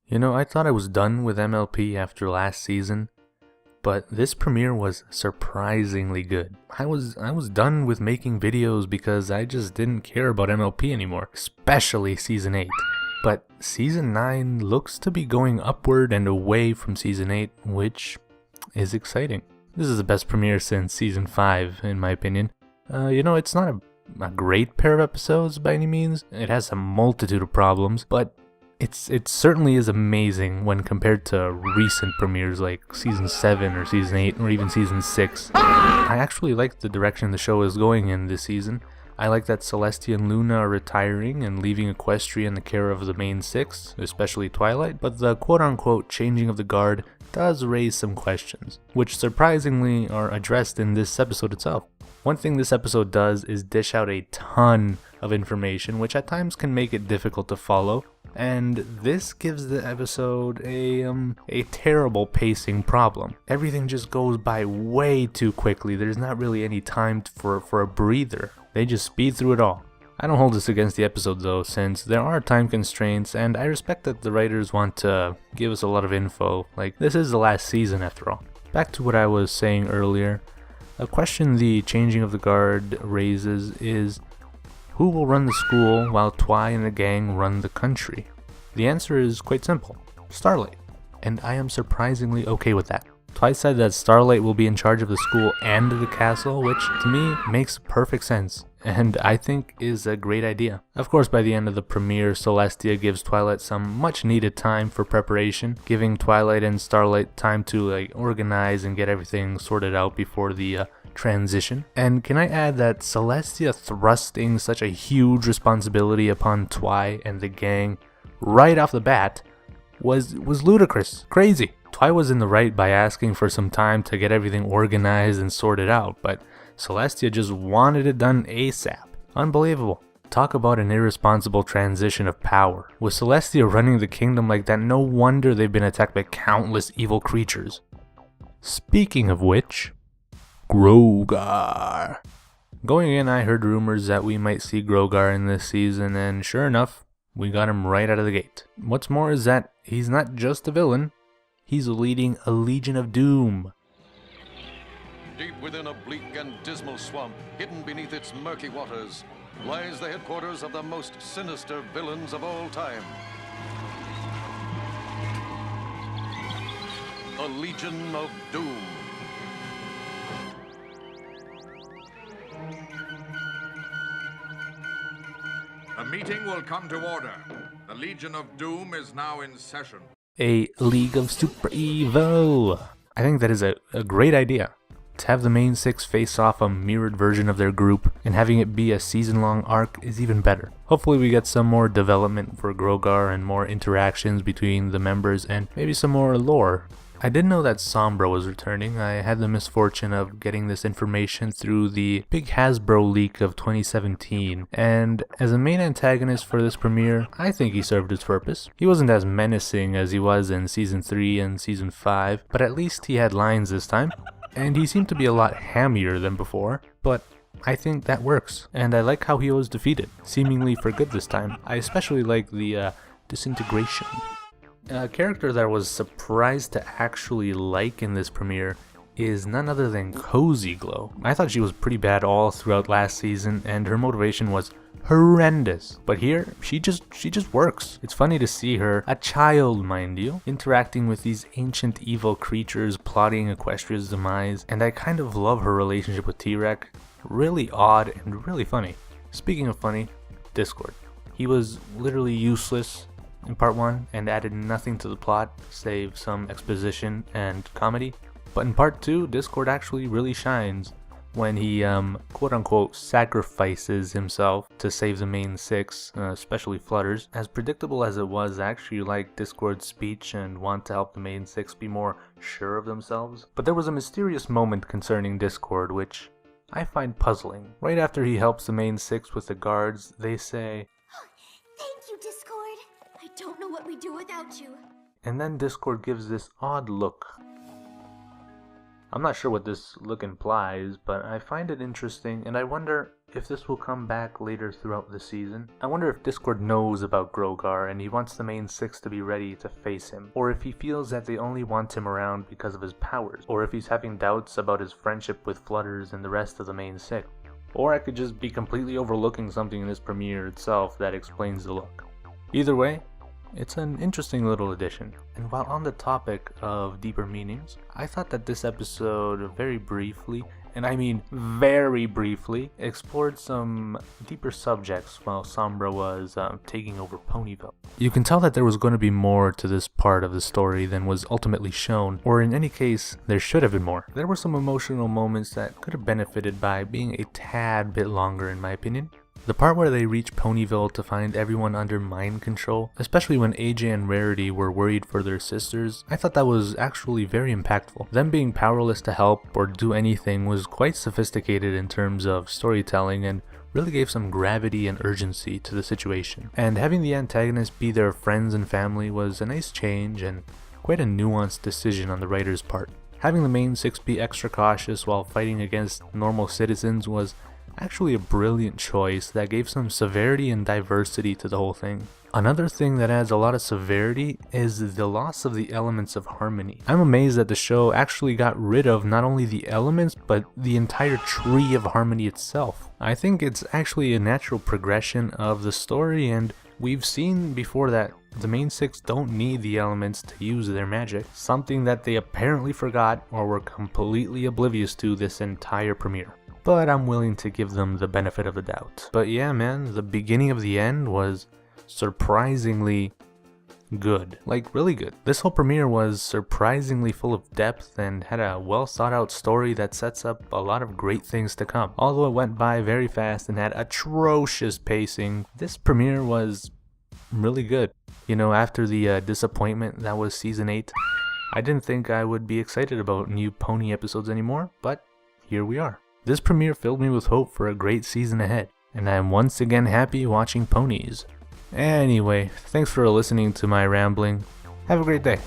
You know, I thought I was done with MLP after last season, but this premiere was surprisingly good. I was done with making videos because I just didn't care about MLP anymore, especially Season 8. But Season 9 looks to be going upward and away from Season 8, which is exciting. This is the best premiere since Season 5, in my opinion. It's not a great pair of episodes by any means. It has a multitude of problems, but it certainly is amazing when compared to recent premieres like Season 7 or Season 8 or even Season 6. I actually like the direction the show is going in this season. I like that Celestia and Luna are retiring and leaving Equestria in the care of the main six, especially Twilight, but the quote-unquote changing of the guard does raise some questions, which surprisingly are addressed in this episode itself. One thing this episode does is dish out a ton of information, which at times can make it difficult to follow, and this gives the episode a terrible pacing problem. Everything just goes by way too quickly. There's not really any time for a breather. They just speed through it all. I don't hold this against the episode though, since there are time constraints, and I respect that the writers want to give us a lot of info. Like, this is the last season after all. Back to what I was saying earlier, a question the changing of the guard raises is, who will run the school while Twi and the gang run the country? The answer is quite simple: Starlight. And I am surprisingly okay with that. Twi said that Starlight will be in charge of the school and the castle, which to me makes perfect sense, and I think is a great idea. Of course, by the end of the premiere, Celestia gives Twilight some much needed time for preparation, giving Twilight and Starlight time to organize and get everything sorted out before the transition. And can I add that Celestia thrusting such a huge responsibility upon Twi and the gang right off the bat was ludicrous, crazy. Twi was in the right by asking for some time to get everything organized and sorted out, but Celestia just wanted it done ASAP. Unbelievable. Talk about an irresponsible transition of power. With Celestia running the kingdom like that, no wonder they've been attacked by countless evil creatures. Speaking of which, Grogar. Going in, I heard rumors that we might see Grogar in this season, and sure enough, we got him right out of the gate. What's more is that he's not just a villain, he's leading a Legion of Doom. Deep within a bleak and dismal swamp, hidden beneath its murky waters, lies the headquarters of the most sinister villains of all time. The Legion of Doom. The meeting will come to order. The Legion of Doom is now in session. A League of Super Evil. I think that is a great idea. To have the main six face off a mirrored version of their group and having it be a season-long arc is even better. Hopefully we get some more development for Grogar and more interactions between the members and maybe some more lore. I didn't know that Sombra was returning. I had the misfortune of getting this information through the big Hasbro leak of 2017, and as a main antagonist for this premiere, I think he served his purpose. He wasn't as menacing as he was in Season 3 and Season 5, but at least he had lines this time, and he seemed to be a lot hammier than before, but I think that works, and I like how he was defeated, seemingly for good this time. I especially like the disintegration. A character that I was surprised to actually like in this premiere is none other than Cozy Glow. I thought she was pretty bad all throughout last season, and her motivation was horrendous. But here, she just works. It's funny to see her, a child mind you, interacting with these ancient evil creatures plotting Equestria's demise, and I kind of love her relationship with T-Rex. Really odd and really funny. Speaking of funny, Discord. He was literally useless in part 1 and added nothing to the plot save some exposition and comedy, but in part 2 Discord actually really shines when he quote-unquote sacrifices himself to save the main six, especially Flutters. As predictable as it was, I actually liked Discord's speech and want to help the main six be more sure of themselves, but there was a mysterious moment concerning Discord which I find puzzling. Right after he helps the main six with the guards, they say, "Thank you, Discord. I don't know what we'd do without you." And then Discord gives this odd look. I'm not sure what this look implies, but I find it interesting, and I wonder if this will come back later throughout the season. I wonder if Discord knows about Grogar and he wants the main six to be ready to face him, or if he feels that they only want him around because of his powers, or if he's having doubts about his friendship with Flutters and the rest of the main six. Or I could just be completely overlooking something in this premiere itself that explains the look. Either way, it's an interesting little addition. And while on the topic of deeper meanings, I thought that this episode very briefly, and I mean very briefly, explored some deeper subjects while Sombra was taking over Ponyville. You can tell that there was going to be more to this part of the story than was ultimately shown, or in any case, there should have been more. There were some emotional moments that could have benefited by being a tad bit longer in my opinion. The part where they reach Ponyville to find everyone under mind control, especially when AJ and Rarity were worried for their sisters, I thought that was actually very impactful. Them being powerless to help or do anything was quite sophisticated in terms of storytelling and really gave some gravity and urgency to the situation. And having the antagonists be their friends and family was a nice change and quite a nuanced decision on the writer's part. Having the main six be extra cautious while fighting against normal citizens was actually a brilliant choice that gave some severity and diversity to the whole thing. Another thing that adds a lot of severity is the loss of the elements of harmony. I'm amazed that the show actually got rid of not only the elements, but the entire tree of harmony itself. I think it's actually a natural progression of the story, and we've seen before that the main six don't need the elements to use their magic, something that they apparently forgot or were completely oblivious to this entire premiere. But I'm willing to give them the benefit of the doubt. But yeah, man, the beginning of the end was surprisingly good. Like, really good. This whole premiere was surprisingly full of depth and had a well thought out story that sets up a lot of great things to come. Although it went by very fast and had atrocious pacing, this premiere was really good. You know, after the disappointment that was season 8, I didn't think I would be excited about new Pony episodes anymore, but here we are. This premiere filled me with hope for a great season ahead, and I am once again happy watching ponies. Anyway, thanks for listening to my rambling. Have a great day.